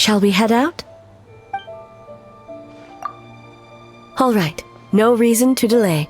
Shall we head out? All right, no reason to delay.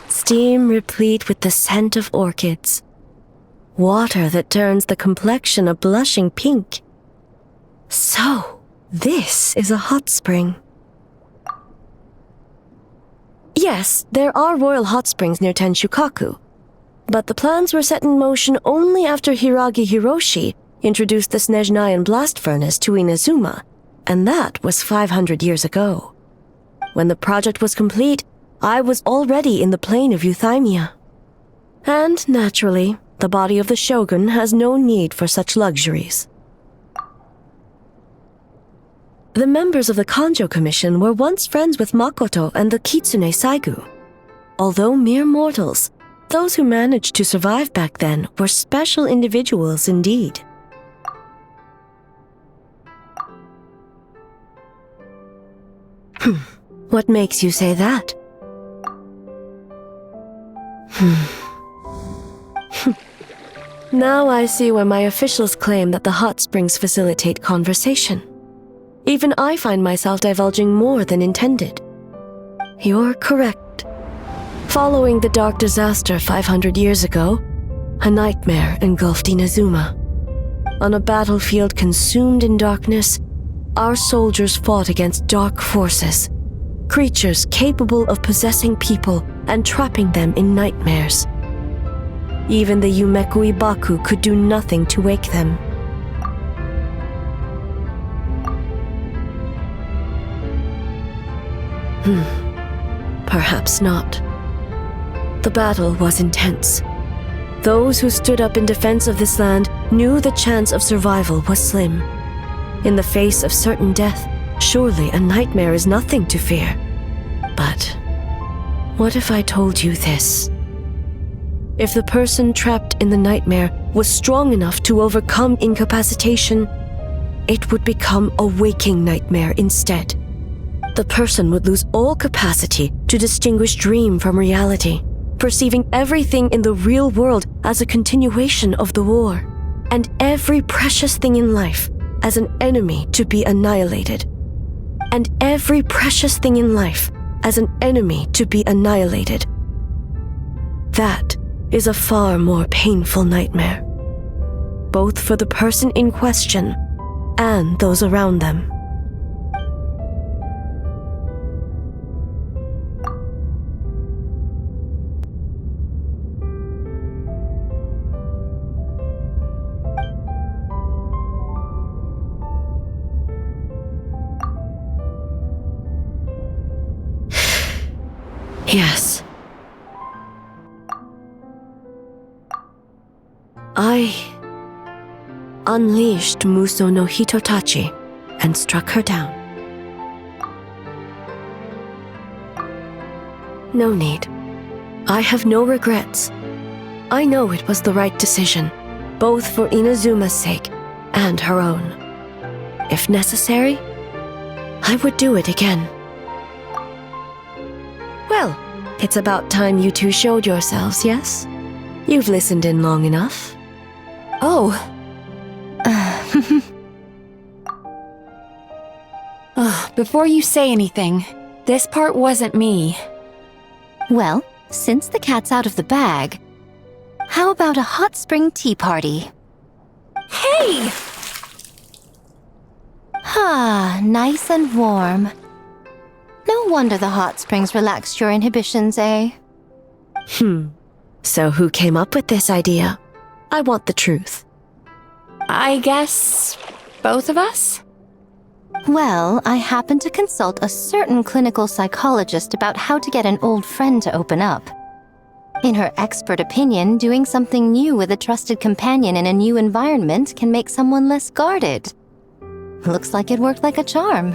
Steam replete with the scent of orchids. Water that turns the complexion a blushing pink. So, this is a hot spring. Yes, there are royal hot springs near Tenshukaku, but the plans were set in motion only after Hiragi Hiroshi introduced the Snezhnayan blast furnace to Inazuma, and that was 500 years ago. When the project was complete, I was already in the plain of Euthymia. And, naturally, the body of the Shogun has no need for such luxuries. The members of the Kanjo Commission were once friends with Makoto and the Kitsune Saigu. Although mere mortals, those who managed to survive back then were special individuals indeed. What makes you say that? Now I see why my officials claim that the hot springs facilitate conversation. Even I find myself divulging more than intended. You're correct. Following the dark disaster 500 years ago, a nightmare engulfed Inazuma. On a battlefield consumed in darkness, our soldiers fought against dark forces, creatures capable of possessing people and trapping them in nightmares. Even the Yumeku Ibaku could do nothing to wake them. Perhaps not. The battle was intense. Those who stood up in defense of this land knew the chance of survival was slim. In the face of certain death, surely a nightmare is nothing to fear. But what if I told you this? If the person trapped in the nightmare was strong enough to overcome incapacitation, it would become a waking nightmare instead. The person would lose all capacity to distinguish dream from reality, perceiving everything in the real world as a continuation of the war, and every precious thing in life as an enemy to be annihilated. And every precious thing in life as an enemy to be annihilated. That is a far more painful nightmare, both for the person in question and those around them. Yes. I unleashed Muso no Hitotachi and struck her down. No need. I have no regrets. I know it was the right decision, both for Inazuma's sake and her own. If necessary, I would do it again. Well, it's about time you two showed yourselves, yes? You've listened in long enough. Oh. Before you say anything, this part wasn't me. Well, since the cat's out of the bag, how about a hot spring tea party? Hey! Ah, nice and warm. No wonder the hot springs relaxed your inhibitions, eh? So who came up with this idea? I want the truth. I guess both of us? Well, I happened to consult a certain clinical psychologist about how to get an old friend to open up. In her expert opinion, doing something new with a trusted companion in a new environment can make someone less guarded. Looks like it worked like a charm.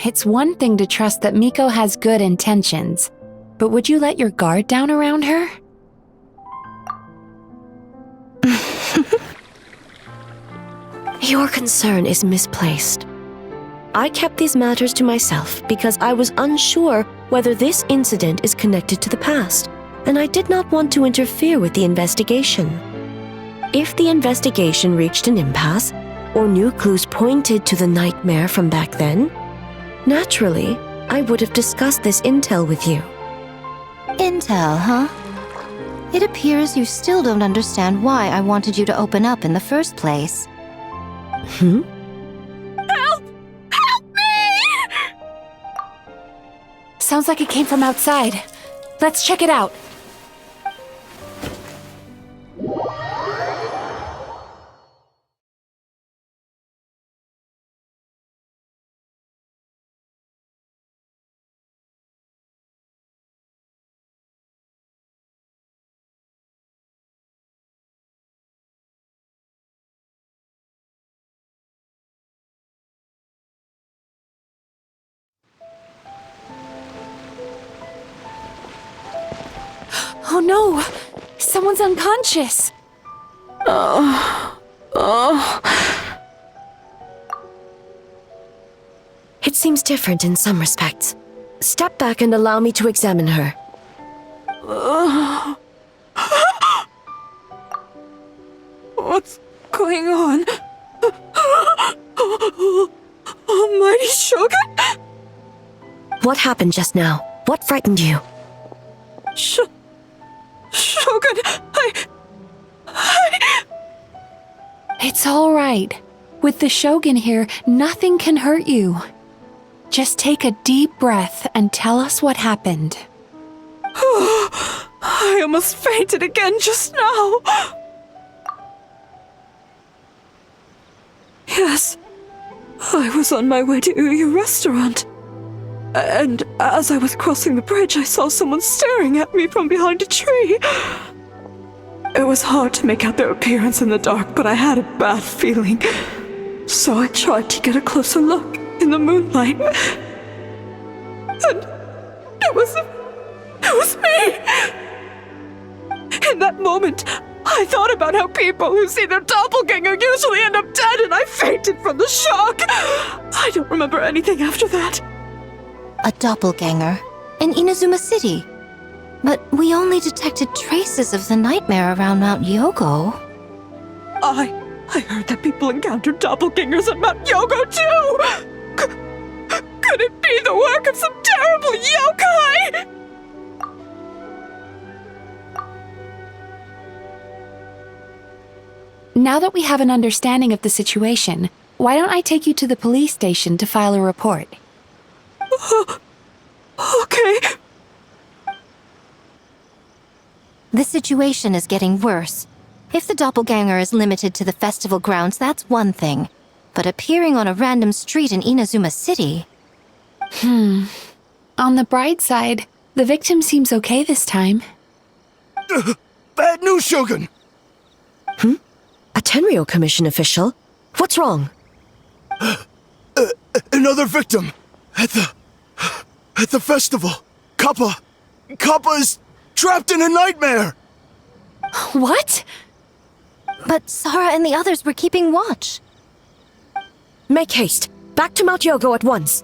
It's one thing to trust that Miko has good intentions, but would you let your guard down around her? Your concern is misplaced. I kept these matters to myself because I was unsure whether this incident is connected to the past, and I did not want to interfere with the investigation. If the investigation reached an impasse, or new clues pointed to the nightmare from back then, naturally, I would have discussed this intel with you. Intel, huh? It appears you still don't understand why I wanted you to open up in the first place. Hmm? Help! Help me! Sounds like it came from outside. Let's check it out. Oh no! Someone's unconscious! It seems different in some respects. Step back and allow me to examine her. What's going on? Almighty Shogun? What happened just now? What frightened you? Shogun, It's all right. With the Shogun here, nothing can hurt you. Just take a deep breath and tell us what happened. I almost fainted again just now. Yes, I was on my way to your restaurant. And as I was crossing the bridge, I saw someone staring at me from behind a tree. It was hard to make out their appearance in the dark, but I had a bad feeling. So I tried to get a closer look in the moonlight. And it was me! In that moment, I thought about how people who see their doppelganger usually end up dead, and I fainted from the shock. I don't remember anything after that. A doppelganger in Inazuma City. But we only detected traces of the nightmare around Mount Yogo. I heard that people encountered doppelgangers at Mount Yogo too! Could it be the work of some terrible yokai? Now that we have an understanding of the situation, why don't I take you to the police station to file a report? Okay. The situation is getting worse. If the doppelganger is limited to the festival grounds, that's one thing. But appearing on a random street in Inazuma City... On the bright side, the victim seems okay this time. Bad news, Shogun! A Tenryo Commission official? What's wrong? Another victim! At the festival! Kappa is trapped in a nightmare! What? But Sara and the others were keeping watch. Make haste. Back to Mount Yogo at once.